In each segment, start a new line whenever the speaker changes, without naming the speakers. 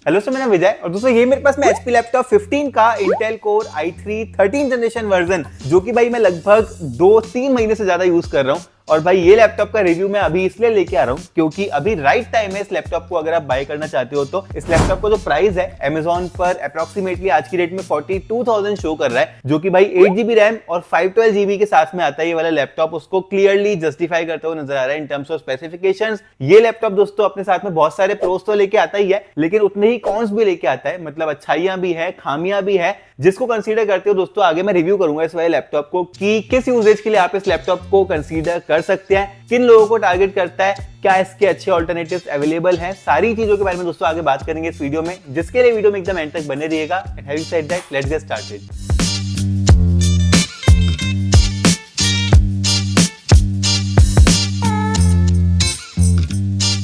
Hello sir, मेरा विजय। और दोस्तों ये मेरे पास में HP लैपटॉप 15 का Intel core i3 13 generation version, जो कि भाई मैं लगभग 2-3 महीने से ज्यादा यूज कर रहा हूँ। और भाई ये लैपटॉप का रिव्यू मैं अभी इसलिए लेके आ रहा हूँ क्योंकि अभी राइट टाइम है इस लैपटॉप को अगर आप बाय करना चाहते हो तो। इस लैपटॉप का जो प्राइस है Amazon पर अप्रोक्सीमेटली आज की डेट में 42,000 शो कर रहा है, जो कि भाई 8GB रैम और 512GB के साथ में आता है। ये वाला लैपटॉप उसको क्लियरली जस्टिफाई करते हुए नजर आ रहा है इन टर्म्स ऑफ स्पेसिफिकेशंस। ये लैपटॉप दोस्तों अपने साथ में बहुत सारे प्रोस तो लेके आता ही है, लेकिन उतने ही कॉन्स भी लेके आता है। मतलब अच्छाइयां भी है, खामियां भी है, जिसको कंसीडर करते हो दोस्तों आगे मैं रिव्यू करूंगा इस वाले लैपटॉप को कि किस यूजेज के लिए आप इस लैपटॉप को कंसीडर कर सकते हैं, किन लोगों को टारगेट करता है, क्या इसके अच्छे ऑल्टरनेटिव्स अवेलेबल हैं। सारी चीजों के बारे में दोस्तों आगे बात करेंगे इस वीडियो में, जिसके लिए वीडियो में एकदम एंड तक बने रहिएगा। And having said that, let's get started.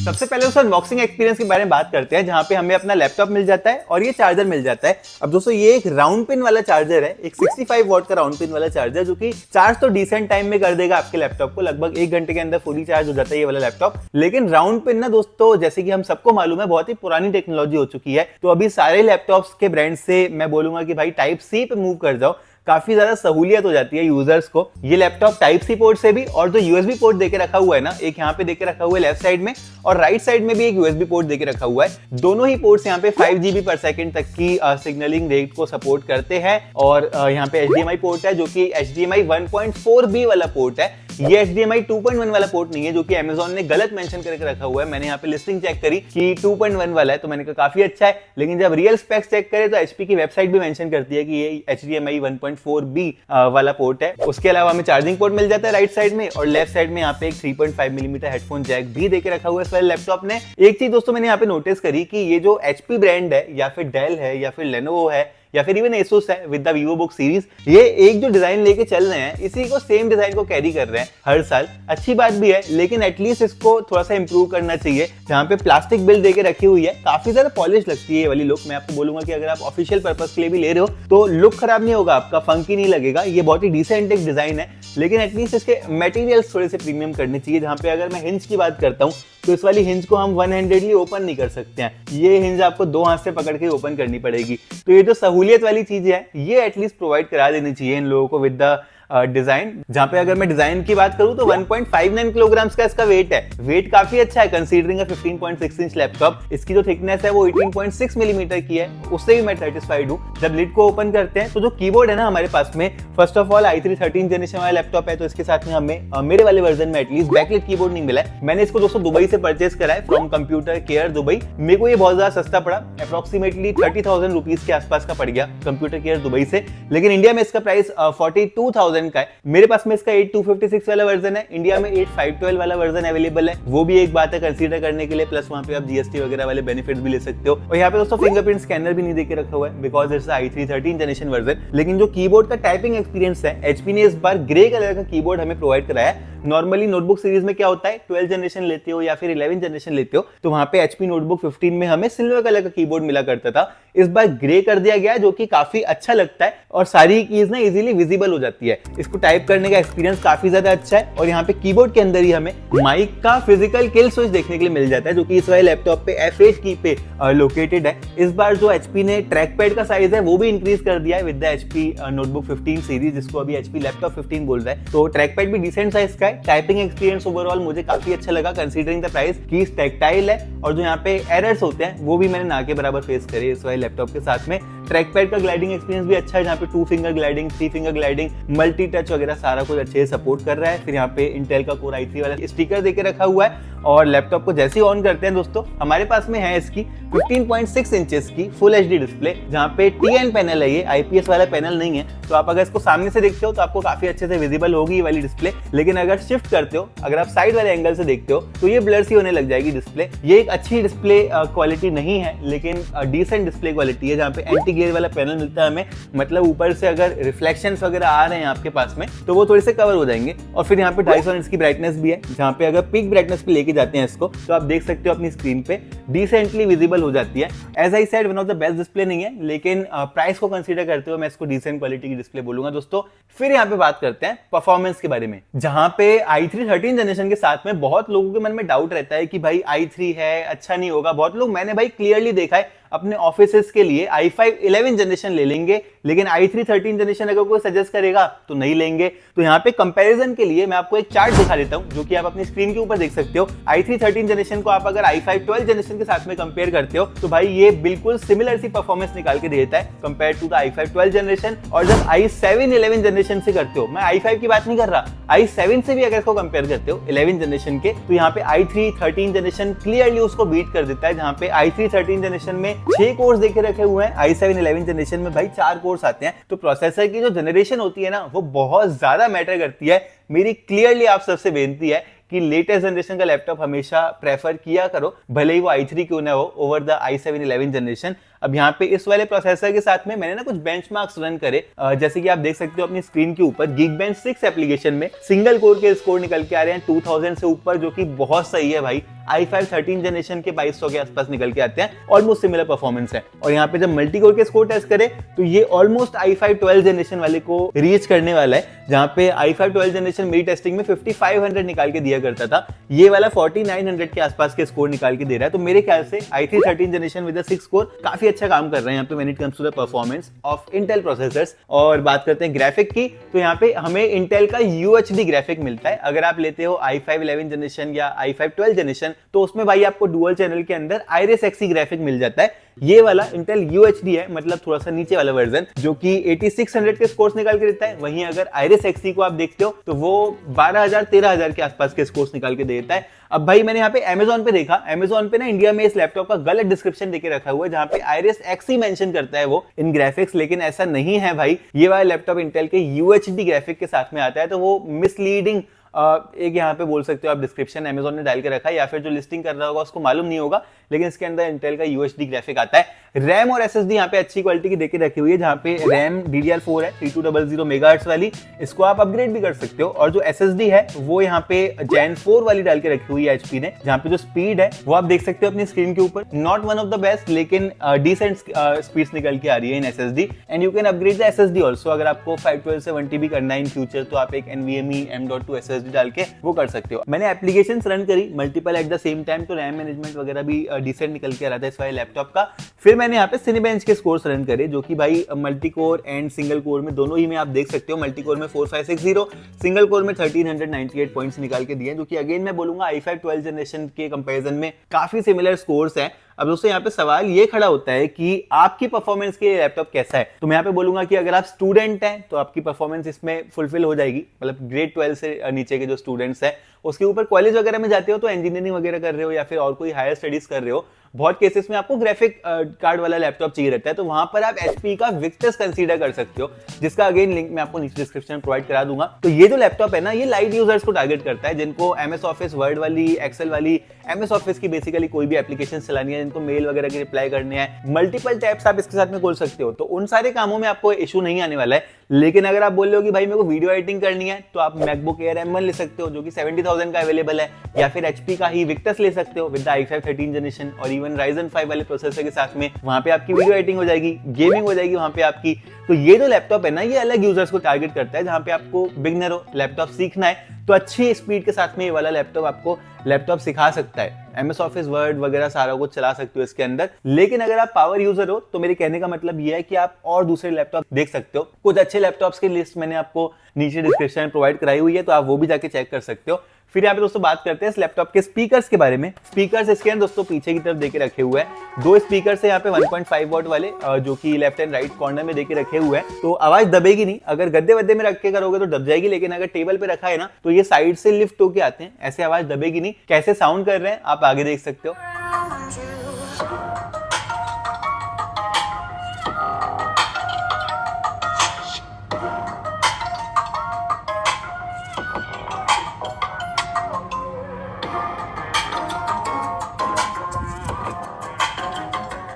सबसे पहले उस अनबॉक्सिंग एक्सपीरियंस के बारे में बात करते हैं, जहां पे हमें अपना लैपटॉप मिल जाता है और ये चार्जर मिल जाता है। अब दोस्तों ये एक राउंड पिन वाला चार्जर है, एक 65 वॉट का राउंड पिन वाला चार्जर, जो कि चार्ज तो डिसेंट टाइम में कर देगा आपके लैपटॉप को। लगभग 1 घंटे के अंदर फुली चार्ज हो जाता है ये वाला लैपटॉप। लेकिन राउंड पिन ना दोस्तों, जैसे कि हम सबको मालूम है, बहुत ही पुरानी टेक्नोलॉजी हो चुकी है। तो अभी सारे लैपटॉप्स के ब्रांड से मैं बोलूंगा कि भाई टाइप सी पे मूव कर जाओ, काफी ज्यादा सहूलियत हो जाती है यूजर्स को। ये लैपटॉप टाइप सी पोर्ट से भी, और जो यूएसबी पोर्ट देके रखा हुआ है ना, एक यहाँ पे देके रखा हुआ है लेफ्ट साइड में और राइट साइड में भी एक यूएसबी पोर्ट देके रखा हुआ है। दोनों ही पोर्ट्स यहाँ पे 5GB पर सेकंड तक की सिग्नलिंग रेट को सपोर्ट करते हैं। और यहाँ पे HDMI पोर्ट है, जो कि HDMI 1.4B वाला पोर्ट है। ये HDMI 2.1 वाला पोर्ट नहीं है, जो कि Amazon ने गलत मेंशन करके रखा हुआ है। मैंने यहाँ पे लिस्टिंग चेक करी कि 2.1 वाला है, तो मैंने कहा काफी अच्छा है। लेकिन जब रियल स्पेक्स चेक करे तो HP की वेबसाइट भी मेंशन करती है कि ये HDMI 1.4B वाला पोर्ट है। उसके अलावा हमें चार्जिंग पोर्ट मिल जाता है राइट साइड में, और लेफ्ट साइड में यहाँ पे एक 3.5 मिलीमीटर हेडफोन जैक भी देके रखा हुआ है इस वाले लैपटॉप ने। एक चीज दोस्तों मैंने यहाँ पे नोटिस करी कि ये जो HP ब्रांड है, या फिर डेल है, या फिर लेनोवो है, या फिर इवन एसुस है विद द वीवोबुक सीरीज, ये एक जो डिजाइन लेके चल रहे हैं, इसी को सेम डिजाइन को कैरी कर रहे हैं हर साल। अच्छी बात भी है, लेकिन एटलीस्ट इसको थोड़ा सा इंप्रूव करना चाहिए। जहां पे प्लास्टिक बिल्ड देके रखी हुई है, काफी ज्यादा पॉलिश लगती है ये वाली लुक। मैं आपको बोलूंगा कि अगर आप ऑफिशियल पर्पस के लिए भी ले रहे हो तो लुक खराब नहीं होगा आपका, फंकी नहीं लगेगा। ये बहुत ही डिसेंट एक डिजाइन है, लेकिन एटलीस्ट इसके मटेरियल्स थोड़े से प्रीमियम करने चाहिए। जहां पे अगर मैं हिंज की बात करता हूं तो इस वाली हिंज को हम वन हैंडेडली ओपन नहीं कर सकते हैं, ये हिंज आपको 2 हाथ से पकड़ के ओपन करनी पड़ेगी। तो ये जो सहूलियत वाली चीज है, ये एटलीस्ट प्रोवाइड करा देनी चाहिए इन लोगों को विद द डिजाइन। जहां पे अगर मैं डिजाइन की बात करूं तो 1.59 किलोग्राम्स का इसका वेट है। वेट काफी अच्छा है कंसीडरिंग अ 15.6 इंच लैपटॉप। इसकी जो थिकनेस है वो 18.6 मिलीमीटर की है, उससे भी मैं सेटिस्फाइड हूं। जब लिड को ओपन करते हैं तो जो कीबोर्ड है ना हमारे पास में, first of all i3 13 generation वाला लैपटॉप है, तो इसके साथ में हमें मेरे वाले वर्जन में एटलीस्ट बैकलिट कीबोर्ड नहीं मिला है। मैंने इसको दोस्तों दुबई से परचेज करा है, फ्रॉम कंप्यूटर केयर दुबई। मेरे को ये बहुत ज्यादा सस्ता पड़ा, अप्रोक्सीमेटली 30,000 रुपीज के आसपास का पड़ गया कंप्यूटर केयर दुबई से। लेकिन इंडिया में इसका प्राइस 42,000 का है। मेरे पास में इसका 8256 वाला वर्जन है, इंडिया में 8512 वाला वर्जन अवेलेबल है। वो भी एक बात है कंसीडर करने के लिए, प्लस वहां पे आप GST वगैरह वाले बेनिफिट्स भी ले सकते हो। और यहाँ पे दोस्तों फिंगरप्रिंट स्कैनर भी नहीं देके रखा हुआ है, because it's i3 13 generation version. लेकिन जो कीबोर्ड का टाइपिंग एक्सपीरियंस है, HP ने इस बार ग्रे कलर का कीबोर्ड हमें प्रोवाइड कराया है। नॉर्मली नोटबुक सीरीज में क्या होता है, 12 जनरेशन लेते हो या फिर 11 जनरेशन लेते हो तो वहां पे HP नोटबुक 15 में हमें सिल्वर कलर का कीबोर्ड मिला करता था। इस बार ग्रे कर दिया गया, जो कि काफी अच्छा लगता है और सारी कीज ना इजीली विजिबल हो जाती है। इसको टाइप करने का एक्सपीरियंस काफी ज्यादा अच्छा है। और यहाँ पे कीबोर्ड के अंदर ही हमें माइक का फिजिकल किल स्विच देखने के लिए मिल जाता है, जो कि इस वाले लैपटॉप पे F8 की पे लोकेटेड है। इस बार जो HP ने ट्रैक पैड का साइज है वो भी इंक्रीज कर दिया है with the HP notebook 15 series, जिसको अभी HP लैपटॉप 15 बोल रहा है। तो ट्रैक पैड भी डिसेंट साइज का है। टाइपिंग एक्सपीरियंस ओवरऑल मुझे काफी अच्छा लगा considering the price. Keys tactile है, और जो यहाँ पे एरर्स होते हैं वो भी मैंने ना के बराबर फेस करे इस वाले लैपटॉप के साथ में। ट्रैक पैड का ग्लाइडिंग एक्सपीरियंस भी अच्छा है, जहाँ पे 2 finger gliding, 3 finger gliding, multi touch वगैरह सारा कुछ अच्छे से सपोर्ट कर रहा है। फिर यहाँ पे इंटेल का कोर i3 वाला स्टिकर देके रखा हुआ है। और लैपटॉप को जैसे ही ऑन करते हैं दोस्तों, हमारे पास में है इसकी 15.6 इंचेस की फुल HD डिस्प्ले, जहाँ पे TN पैनल है, ये IPS वाला पैनल नहीं है। तो आप अगर इसको सामने से देखते हो तो आपको काफी अच्छे से विजिबल होगी ये वाली डिस्प्ले। लेकिन अगर शिफ्ट करते हो, अगर आप साइड वाले एंगल से देखते हो तो ये ब्लर सी होने लग जाएगी डिस्प्ले। ये एक अच्छी डिस्प्ले क्वालिटी नहीं है, लेकिन डिसेंट डिस्प्ले क्वालिटी है, जहाँ पे एंटी ग्लेयर वाला पैनल मिलता है हमें। मतलब ऊपर से अगर रिफ्लेक्शंस वगैरह आ रहे हैं आपके पास में तो वो थोड़े से कवर हो जाएंगे। और फिर यहाँ पे 250 इंच की ब्राइटनेस भी है, जहाँ पे अगर पीक ब्राइटनेस पे लेके जाते हैं इसको तो आप देख सकते हो अपनी स्क्रीन पे डिसेंटली विजिबल हो जाती है। As I said, one of the best display नहीं है, लेकिन प्राइस को कंसीडर करते हुए मैं इसको डिसेंट क्वालिटी की डिस्प्ले बोलूंगा दोस्तों। फिर यहाँ पे बात करते हैं परफॉर्मेंस के बारे में, जहां पे i3 13 जनरेशन के साथ में बहुत लोगों के मन में डाउट रहता है कि भाई i3 है, अच्छा नहीं होगा। बहुत लोग, मैंने भाई क्लियरली देखा है अपने ऑफिस के लिए i5 11 जनरेशन ले लेंगे, लेकिन i3 13 जनरेशन अगर कोई सजेस्ट करेगा तो नहीं लेंगे। तो यहाँ पे कंपैरिजन के लिए मैं आपको एक चार्ट दिखा देता हूँ, जो कि आप अपनी स्क्रीन के ऊपर देख सकते हो। i3 13 जनरेशन को आप अगर i5 12 जनरेशन के साथ में कंपेयर करते हो तो भाई ये बिल्कुल सिमिलर सी परफॉर्मेंस निकाल के देता है compare to the i5 12 generation. और जब i7 11 जनरेशन से करते हो, मैं i5 की बात नहीं कर रहा, i7 से भी अगर इसको कंपेयर करते हो 11 जनरेशन के, तो यहाँ पे i3 13 जनरेशन क्लियरली उसको बीट कर देता है। जहाँ पे i3 13 जनरेशन में 6 कोर्स देखे रखे हुए हैं, i7 11 जनरेशन में भाई 4 कोर्स आते हैं। तो प्रोसेसर की जो जनरेशन होती है ना, वो बहुत ज्यादा मैटर करती है। मेरी क्लियरली आप सबसे बेनती है कि लेटेस्ट जनरेशन का लैपटॉप हमेशा प्रेफर किया करो, भले ही वो i3 क्यों ना हो, ओवर द i7 11 जनरेशन। अब यहाँ पे इस वाले प्रोसेसर के साथ में मैंने ना कुछ बेंचमार्क्स रन करे, जैसे कि आप देख सकते हो अपनी स्क्रीन के ऊपर, Geekbench 6 एप्लीकेशन में सिंगल कोर के स्कोर निकल के आ रहे हैं 2000 से ऊपर, जो कि बहुत सही है भाई। i5 13 जनरेशन के 2200 के आसपास निकल के आते हैं, ऑलमोस्ट सिमिलर परफॉर्मेंस है। और यहाँ पे जब मल्टी कोर के स्कोर टेस्ट करें तो ये ऑलमोस्ट i5 12 जनरेशन वाले को रीच करने वाला है, जहाँ पे i5 12 जनरेशन मेरी टेस्टिंग में 5500 निकाल के दिया करता था, ये वाला 4900 के आसपास के स्कोर निकाल के दे रहा है। तो मेरे ख्याल से i3 13 जनरेशन विद 6 कोर काफी अच्छा काम कर रहे हैं यहाँ पे when it comes to the performance of Intel processors. और बात करते हैं ग्राफिक की, तो यहाँ पे हमें इंटेल का UHD ग्राफिक मिलता है। अगर आप लेते हो i5 11 जनरेशन या i5 12 जनरेशन, तो उसमें भाई आपको डुअल चैनल के अंदर Iris Xe ग्राफिक मिल जाता है। ये वाला इंटेल UHD है, मतलब थोड़ा सा नीचे वाला वर्जन, जो कि 8600 के स्कोर्स निकाल के देता है। वहीं अगर Iris Xe को आप देखते हो तो वो 12000 13000 के आसपास के स्कोर्स निकाल के देता है। अब भाई मैंने यहाँ पे Amazon पे देखा, Amazon पे ना इंडिया में इस लैपटॉप का गलत डिस्क्रिप्शन देके रखा हुआ है, जहाँ पे Iris Xe मेंशन करता है वो इन ग्राफिक्स, लेकिन ऐसा नहीं है भाई। ये वाला लैपटॉप इंटेल के UHD ग्राफिक के साथ में आता है, तो वो मिसलीडिंग एक यहाँ पे बोल सकते हो आप डिस्क्रिप्शन Amazon ने डाल के रखा है, या फिर जो लिस्टिंग कर रहा होगा उसको मालूम नहीं होगा, लेकिन इसके अंदर इंटेल का UHD ग्राफिक आता है। रैम और SSD यहाँ पे अच्छी क्वालिटी की देके रखी हुई है, जहाँ पे रैम DDR4 है 3200 मेगाहर्ट्ज वाली, इसको आप अपग्रेड भी कर सकते हो। और जो SSD है वो यहाँ पे Gen 4 वाली डाल के रखी हुई है HP ने, जहाँ पे जो स्पीड है वो आप देख सकते हो अपनी स्क्रीन के ऊपर, not one of the best, लेकिन डिसेंट स्पीड्स निकल के आ रही है इन SSD। And you can upgrade the SSD also, अगर आपको 512 से 1TB करना है इन फ्यूचर, तो आप एक NVMe M.2 SSD डाल के वो कर सकते हो। मैंने एप्लीकेशंस रन करी multiple at the same time, तो रैम मैनेजमेंट वगैरह भी डिसेंट निकल के आ रहा था इस वाले लैपटॉप का। फिर मैंने यहाँ पे Cinebench के स्कोर्स रन करे, जो कि भाई multi core and single core में दोनों ही में आप देख सकते हो। मल्टी कोर में 4560, सिंगल कोर में 1398 पॉइंट्स निकाल के दिए, जो कि अगेन मैं बोलूंगा i5 12 जनरेशन के कंपैरिजन में काफी सिमिलर स्कोर्स हैं। अब दोस्तों यहाँ पे सवाल ये खड़ा होता है कि आपकी परफॉर्मेंस के लैपटॉप कैसा है। तो मैं यहाँ पे बोलूंगा कि अगर आप स्टूडेंट हैं तो आपकी परफॉर्मेंस इसमें फुलफिल हो जाएगी, मतलब ग्रेड 12 से नीचे के जो स्टूडेंट्स हैं, उसके ऊपर कॉलेज वगैरह में जाते हो, तो इंजीनियरिंग वगैरह कर रहे हो या फिर और कोई हायर स्टडीज कर रहे हो, बहुत केसेस में आपको ग्राफिक कार्ड वाला लैपटॉप चाहिए रहता है, तो वहां पर आप HP का Victus कंसीडर कर सकते हो, जिसका अगेन लिंक मैं आपको नीचे डिस्क्रिप्शन में प्रोवाइड करा दूंगा। तो ये जो लैपटॉप है ना, ये लाइट यूजर्स को टारगेट करता है, जिनको MS ऑफिस वर्ड वाली, एक्सेल वाली, MS ऑफिस की बेसिकली कोई भी एप्लीकेशन चलानी है, जिनको मेल वगैरह के रिप्लाई करने हैं, मल्टीपल टैब्स आप इसके साथ में खोल सकते हो, तो उन सारे कामों में आपको इशू नहीं आने वाला है। लेकिन अगर आप बोल रहे हो कि भाई मेरे को वीडियो एडिटिंग करनी है, तो आप MacBook Air M1 ले सकते हो, जो कि 70,000 का अवेलेबल है, या फिर HP का ही Victus ले सकते हो विद i5 13 जनरेशन और इवन Ryzen 5 वाले प्रोसेसर के साथ में। वहां पे आपकी वीडियो एडिटिंग हो जाएगी, गेमिंग हो जाएगी वहां पे आपकी। तो ये जो लैपटॉप है ना, ये अलग यूजर्स को टारगेट करता है, जहां पे आपको बिगनर हो, लैपटॉप सीखना है, तो अच्छी स्पीड के साथ में ये वाला लैपटॉप आपको लैपटॉप सिखा सकता है। MS ऑफिस वर्ड वगैरह सारा कुछ चला सकते हो इसके अंदर। लेकिन अगर आप पावर यूजर हो, तो मेरे कहने का मतलब ये है कि आप और दूसरे लैपटॉप देख सकते हो। कुछ अच्छे लैपटॉप्स की लिस्ट मैंने आपको नीचे डिस्क्रिप्शन में प्रोवाइड कराई हुई है, तो आप वो भी जाके चेक कर सकते हो। फिर यहाँ पे दोस्तों बात करते हैं इस लैपटॉप के स्पीकर्स के बारे में। स्पीकर्स इसके अंदर दोस्तों पीछे की तरफ देके रखे हुए हैं, 2 स्पीकर्स है यहाँ पे 1.5 वॉट वाले, जो कि लेफ्ट एंड राइट कॉर्नर में देके रखे हुए हैं, तो आवाज दबेगी नहीं। अगर गद्दे वद्दे में रख के करोगे तो दब जाएगी, लेकिन अगर टेबल पे रखा है ना, तो ये साइड से लिफ्ट होके आते हैं, ऐसे आवाज दबेगी नहीं। कैसे साउंड कर रहे हैं आप आगे देख सकते हो।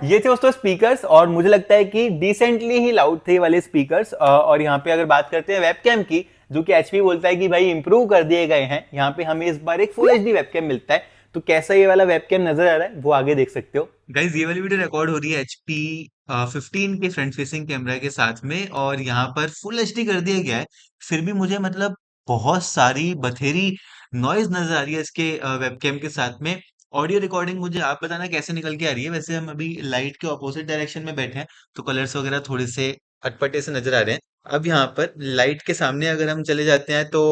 ये थे दोस्तों स्पीकर्स, और मुझे लगता है कि डिसेंटली ही लाउड थे वाले स्पीकर्स। और यहाँ पे अगर बात करते हैं वेबकैम की, जो कि HP बोलता है कि भाई इंप्रूव कर दिए गए हैं, यहाँ पे हमें इस बार एक फुल HD वेबकैम मिलता है। तो कैसा ये वाला वेबकैम नजर आ रहा है वो आगे देख सकते हो।
गाइज ये वाली वीडियो रिकॉर्ड हो रही है HP 15 के फ्रंट फेसिंग कैमरा के साथ में, और यहाँ पर फुल HD कर दिया गया है। फिर भी मुझे मतलब बहुत सारी बथेरी नॉइज नजर आ रही है इसके वेबकैम के साथ में। ऑडियो रिकॉर्डिंग मुझे आप बताना कैसे निकल के आ रही है। वैसे हम अभी लाइट के ऑपोजिट डायरेक्शन में बैठे हैं, तो कलर्स वगैरह थोड़े से अटपटे से नजर आ रहे हैं। अब यहाँ पर लाइट के सामने अगर हम चले जाते हैं तो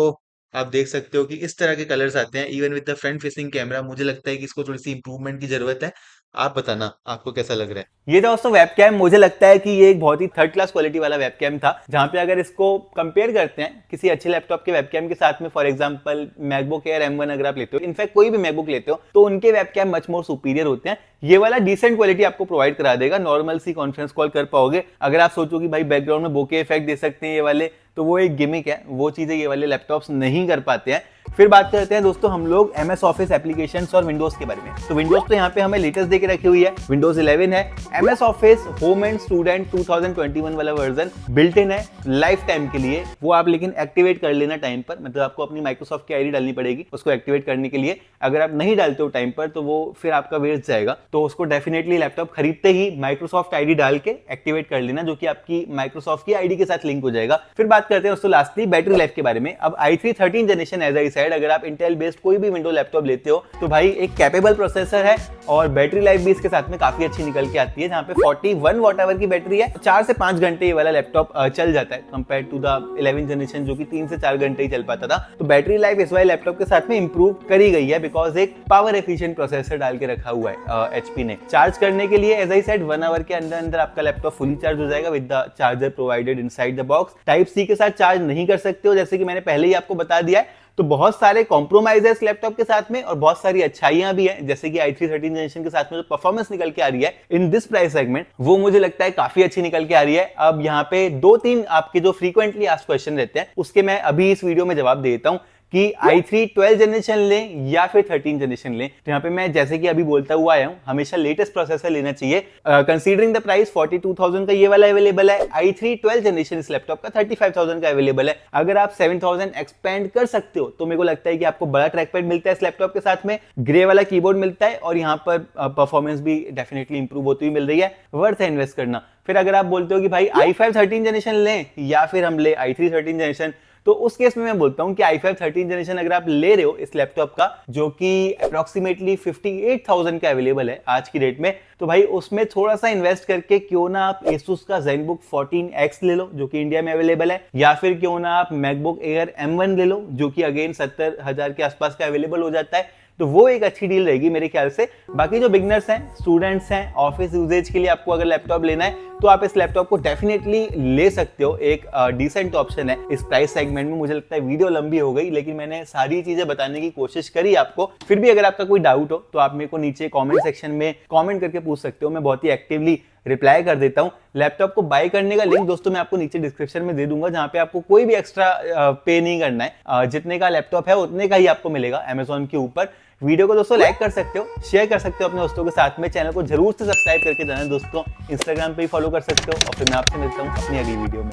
आप देख सकते हो कि इस तरह के कलर्स आते हैं। Even with the front facing camera मुझे लगता है कि इसको थोड़ी सी इंप्रूवमेंट की जरूरत है। आप बताना आपको कैसा लग रहा है।
ये दोस्तों वेबकैम मुझे लगता है कि ये एक बहुत ही थर्ड क्लास क्वालिटी वाला वेबकैम था, जहां पे अगर इसको कंपेयर करते हैं किसी अच्छे लैपटॉप के वेबकैम के साथ में, for example MacBook air M1 अगर आप लेते हो, इनफैक्ट कोई भी मैकबुक लेते हो, तो उनके वेबकैम मच मोर सुपीरियर होते हैं। ये वाला डिसेंट क्वालिटी आपको प्रोवाइड करा देगा, नॉर्मल सी कॉन्फ्रेंस कॉल कर पाओगे। अगर आप सोचो कि भाई बैकग्राउंड में बोके इफेक्ट दे सकते हैं ये वाले, तो वो एक गिमिक है, वो चीजें ये वाले लैपटॉप्स नहीं कर पाते हैं। फिर बात करते हैं दोस्तों हम लोग MS ऑफिस एप्लीकेशंस और विंडोज के बारे में। तो विंडोज तो यहाँ पे हमें लेटेस्ट देके रखी हुई है, विंडोज 11 है। MS office home and student 2021 वाला वर्जन बिल्ट इन है लाइफ टाइम के लिए। वो आप लेकिन एक्टिवेट कर लेना टाइम पर, मतलब आपको अपनी माइक्रोसॉफ्ट की आईडी डालनी पड़ेगी उसको एक्टिवेट करने के लिए। अगर आप नहीं डालते हो टाइम पर तो वो फिर आपका वेस्ट जाएगा। तो उसको डेफिनेटली लैपटॉप खरीदते ही माइक्रोसॉफ्ट आईडी डाल के एक्टिवेट कर लेना, जो कि आपकी माइक्रोसॉफ्ट की आईडी के साथ लिंक हो जाएगा। फिर बात करते हैं दोस्तों लास्टली बैटरी लाइफ के बारे में। अब i3 13 generation age I said, अगर आप इंटेल बेस्ड कोई भी विंडो लैपटॉप लेते हो तो भाई एक कैपेबल प्रोसेसर है और बैटरी लाइफ भी इसके साथ में काफी अच्छी निकल के आती है, जहां पे 41 वॉट आवर की बैटरी है। 4 से 5 घंटे ये वाला लैपटॉप चल जाता है कंपेयर टू द 11 जनरेशन जो कि 3 से 4 घंटे ही चल पाता था। तो बैटरी लाइफ इस वाले लैपटॉप के साथ में इंप्रूव करी गई है बिकॉज एक पावर एफिशिएंट प्रोसेसर डाल के रखा हुआ है HP ने। चार्ज करने के लिए एज आई सेड 1 आवर के अंदर अंदर आपका लैपटॉप फुली चार्ज हो जाएगा with the charger provided inside the box. Type C के साथ चार्ज नहीं कर सकते हो, जैसे कि मैंने पहले ही आपको बता दिया है। तो बहुत सारे कॉम्प्रोमाइज है इस लैपटॉप के साथ में और बहुत सारी अच्छाइयां भी हैं, जैसे कि i3 13 जनरेशन के साथ में जो परफॉर्मेंस निकल के आ रही है इन दिस प्राइस सेगमेंट, वो मुझे लगता है काफी अच्छी निकल के आ रही है। अब यहाँ पे 2-3 आपके जो फ्रीक्वेंटली आस्क्ड क्वेश्चन रहते हैं उसके मैं अभी इस वीडियो में जवाब दे देता हूँ कि i3 12 जनरेशन लें या फिर 13 जनरेशन लें। तो यहाँ पे मैं जैसे कि अभी बोलता हुआ आया हूँ, हमेशा लेटेस्ट प्रोसेसर लेना चाहिए। कंसीडरिंग द प्राइस 42,000 का ये वाला अवेलेबल है, i3 12 जनरेशन इस लैपटॉप का 35,000 का अवेलेबल है। अगर आप 7,000 एक्सपेंड कर सकते हो तो मेरे को लगता है कि आपको बड़ा ट्रैकपैड मिलता है इस लैपटॉप के साथ में, ग्रे वाला कीबोर्ड मिलता है और यहाँ पर परफॉर्मेंस भी डेफिनेटली इंप्रूव होती हुई मिल रही है, वर्थ है इन्वेस्ट करना। फिर अगर आप बोलते हो कि भाई i5 13 जनरेशन लें या फिर हम ले i3 13 जनरेशन, तो उस केस में मैं बोलता हूं कि i5 13 जनरेशन अगर आप ले रहे हो इस लैपटॉप का, जो कि अप्रोक्सीमेटली 58,000 का अवेलेबल है आज की डेट में, तो भाई उसमें थोड़ा सा इन्वेस्ट करके क्यों ना आप Asus का ZenBook 14X ले लो जो कि इंडिया में अवेलेबल है, या फिर क्यों ना आप MacBook Air M1 ले लो जो कि अगेन 70,000 के आसपास का अवेलेबल हो जाता है। तो वो एक अच्छी डील रहेगी मेरे ख्याल से। बाकी जो बिगनर्स हैं, स्टूडेंट्स हैं, ऑफिस यूजेज के लिए आपको अगर लैपटॉप लेना है तो आप इस लैपटॉप को डेफिनेटली ले सकते हो। एक डिसेंट ऑप्शन है इस प्राइस सेगमेंट में। मुझे लगता है वीडियो लंबी हो गई लेकिन मैंने सारी चीजें बताने की कोशिश करी आपको। फिर भी अगर आपका कोई डाउट हो तो आप मेरे को नीचे कमेंट सेक्शन में कमेंट करके पूछ सकते हो, मैं बहुत ही एक्टिवली रिप्लाई कर देता हूं। लैपटॉप को बाय करने का लिंक दोस्तों मैं आपको नीचे डिस्क्रिप्शन में दे दूंगा, जहां पे आपको कोई भी एक्स्ट्रा पे नहीं करना है। जितने का लैपटॉप है उतने का ही आपको मिलेगा अमेजॉन के ऊपर। वीडियो को दोस्तों लाइक कर सकते हो, शेयर कर सकते हो अपने दोस्तों के साथ में। चैनल को जरूर से सब्सक्राइब करके जाना दोस्तों, इंस्टाग्राम पे भी फॉलो कर सकते हो। और फिर मैं आपसे मिलता हूँ अपनी अगली वीडियो में।